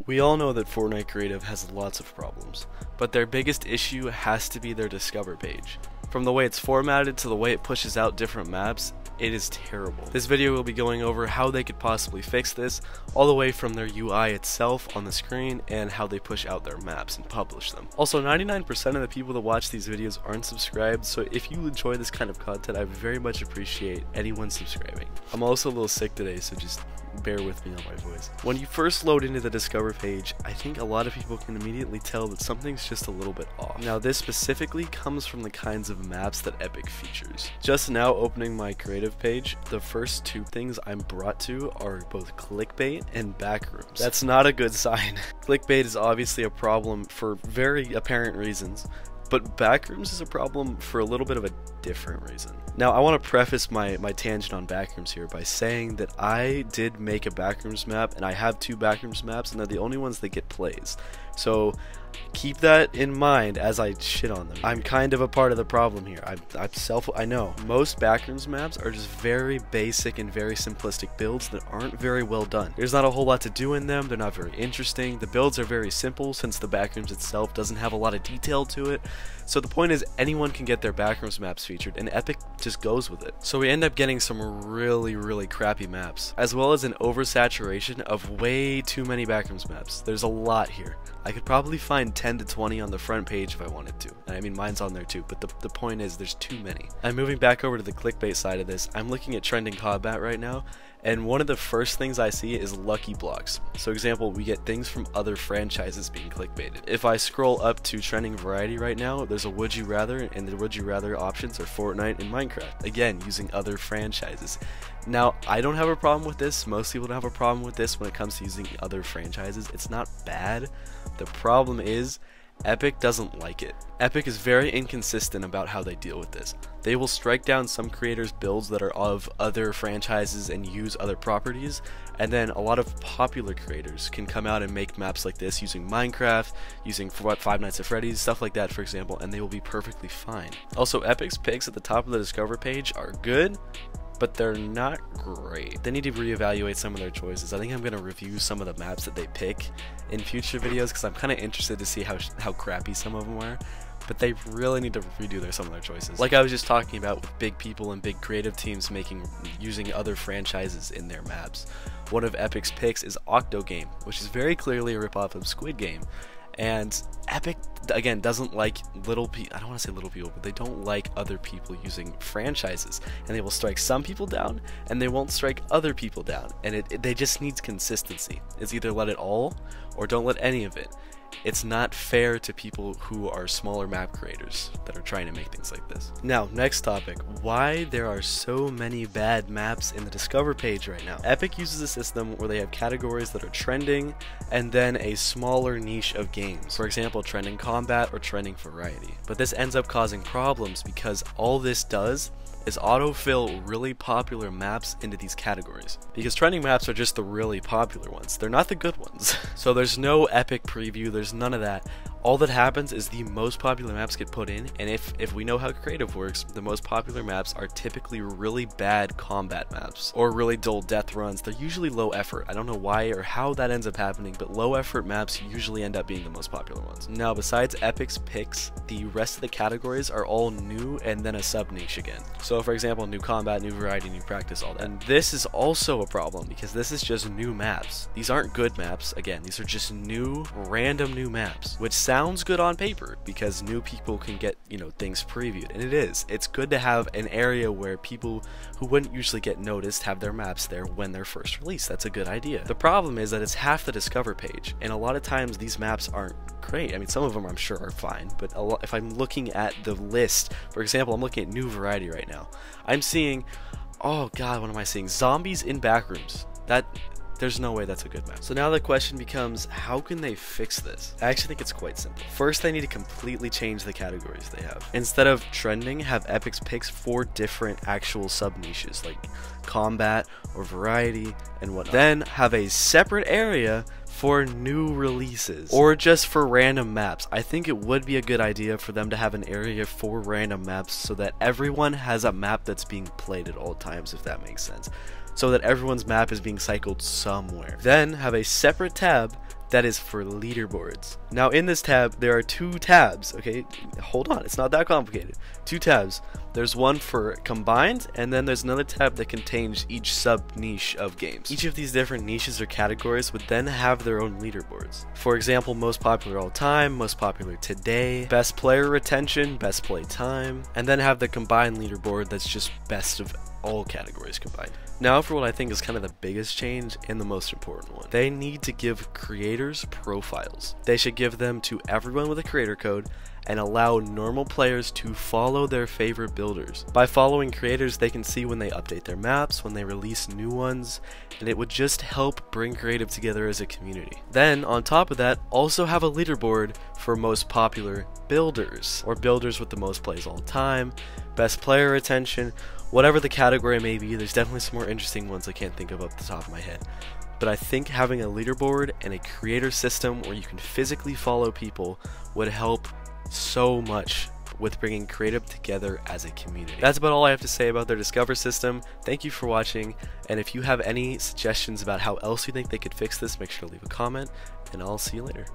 We all know that Fortnite Creative has lots of problems, but their biggest issue has to be their Discover page. From the way it's formatted to the way it pushes out different maps, it is terrible. This video will be going over how they could possibly fix this, all the way from their UI itself on the screen and how they push out their maps and publish them. Also, 99% of the people that watch these videos aren't subscribed, so if you enjoy this kind of content, I very much appreciate anyone subscribing. I'm also a little sick today, so just bear with me on my voice. When you first load into the Discover page, I think a lot of people can immediately tell that something's just a little bit off. Now, this specifically comes from the kinds of maps that Epic features. Just now opening my creative page, the first two things I'm brought to are both clickbait and backrooms. That's not a good sign. Clickbait is obviously a problem for very apparent reasons, but backrooms is a problem for a little bit of a different reason. Now, I want to preface my tangent on backrooms here by saying that I did make a backrooms map, and I have two backrooms maps, and they're the only ones that get plays. So keep that in mind as I shit on them. I'm kind of a part of the problem here. I know. Most backrooms maps are just very basic and very simplistic builds that aren't very well done. There's not a whole lot to do in them, they're not very interesting. The builds are very simple since the backrooms itself doesn't have a lot of detail to it. So the point is, anyone can get their backrooms maps featured, and Epic just goes with it. So we end up getting some really crappy maps, as well as an oversaturation of way too many backrooms maps. There's a lot here. I could probably find 10 to 20 on the front page if I wanted to. And I mean, mine's on there too, but the point is there's too many. I'm moving back over to the clickbait side of this. I'm looking at trending combat right now, and one of the first things I see is lucky blocks. So example, we get things from other franchises being clickbaited. If I scroll up to trending variety right now, there's a would you rather, and the would you rather options are Fortnite and Minecraft. Again, using other franchises. Now, I don't have a problem with this. Most people don't have a problem with this when it comes to using other franchises. It's not bad. The problem is, Epic doesn't like it. Epic is very inconsistent about how they deal with this. They will strike down some creators' builds that are of other franchises and use other properties, and then a lot of popular creators can come out and make maps like this using Minecraft, using Five Nights at Freddy's, stuff like that, for example, and they will be perfectly fine. Also, Epic's picks at the top of the Discover page are good, but they're not great. They need to reevaluate some of their choices. I think I'm going to review some of the maps that they pick in future videos because I'm kind of interested to see how crappy some of them are. But they really need to redo some of their choices. Like I was just talking about with big people and big creative teams using other franchises in their maps. One of Epic's picks is Octogame, which is very clearly a ripoff of Squid Game. And Epic, again, doesn't like little people, I don't want to say little people, but they don't like other people using franchises. And they will strike some people down, and they won't strike other people down. And they just needs consistency. It's either let it all, or don't let any of it. It's not fair to people who are smaller map creators that are trying to make things like this. Now, next topic, why there are so many bad maps in the Discover page right now. Epic uses a system where they have categories that are trending and then a smaller niche of games. For example, trending combat or trending variety. But this ends up causing problems because all this does is autofill really popular maps into these categories. Because trending maps are just the really popular ones. They're not the good ones. So there's no Epic preview, there's none of that. All that happens is the most popular maps get put in, and if we know how creative works, the most popular maps are typically really bad combat maps, or really dull death runs. They're usually low effort. I don't know why or how that ends up happening, but low effort maps usually end up being the most popular ones. Now, besides Epic's picks, the rest of the categories are all new and then a sub niche again. So for example, new combat, new variety, new practice, all that. And this is also a problem because this is just new maps. These aren't good maps. Again, these are just new, random new maps, which sounds good on paper because new people can get, things previewed, and it is. It's good to have an area where people who wouldn't usually get noticed have their maps there when they're first released. That's a good idea. The problem is that it's half the Discover page, and a lot of times these maps aren't great. I mean, some of them I'm sure are fine, but if I'm looking at the list, for example, I'm looking at new variety right now. I'm seeing, oh god, what am I seeing? Zombies in backrooms. There's no way that's a good map. So now the question becomes, how can they fix this? I actually think it's quite simple. First, they need to completely change the categories they have. Instead of trending, have Epic's picks 4 different actual sub-niches, like combat or variety and whatnot. Then have a separate area for new releases, or just for random maps. I think it would be a good idea for them to have an area for random maps so that everyone has a map that's being played at all times, if that makes sense. So that everyone's map is being cycled somewhere. Then have a separate tab that is for leaderboards. Now in this tab, there are 2 tabs, okay? Hold on, it's not that complicated. 2 tabs. There's one for combined, and then there's another tab that contains each sub-niche of games. Each of these different niches or categories would then have their own leaderboards. For example, most popular all time, most popular today, best player retention, best play time, and then have the combined leaderboard that's just best of all categories combined. Now for what I think is kind of the biggest change and the most important one. They need to give creators profiles. They should give them to everyone with a creator code and allow normal players to follow their favorite builders. By following creators, they can see when they update their maps, when they release new ones, and it would just help bring creative together as a community. Then, on top of that, also have a leaderboard for most popular builders, or builders with the most plays all time, best player retention, whatever the category may be. There's definitely some more interesting ones I can't think of off the top of my head. But I think having a leaderboard and a creator system where you can physically follow people would help so much with bringing creative together as a community. That's about all I have to say about their Discover system. Thank you for watching, and if you have any suggestions about how else you think they could fix this, make sure to leave a comment, and I'll see you later.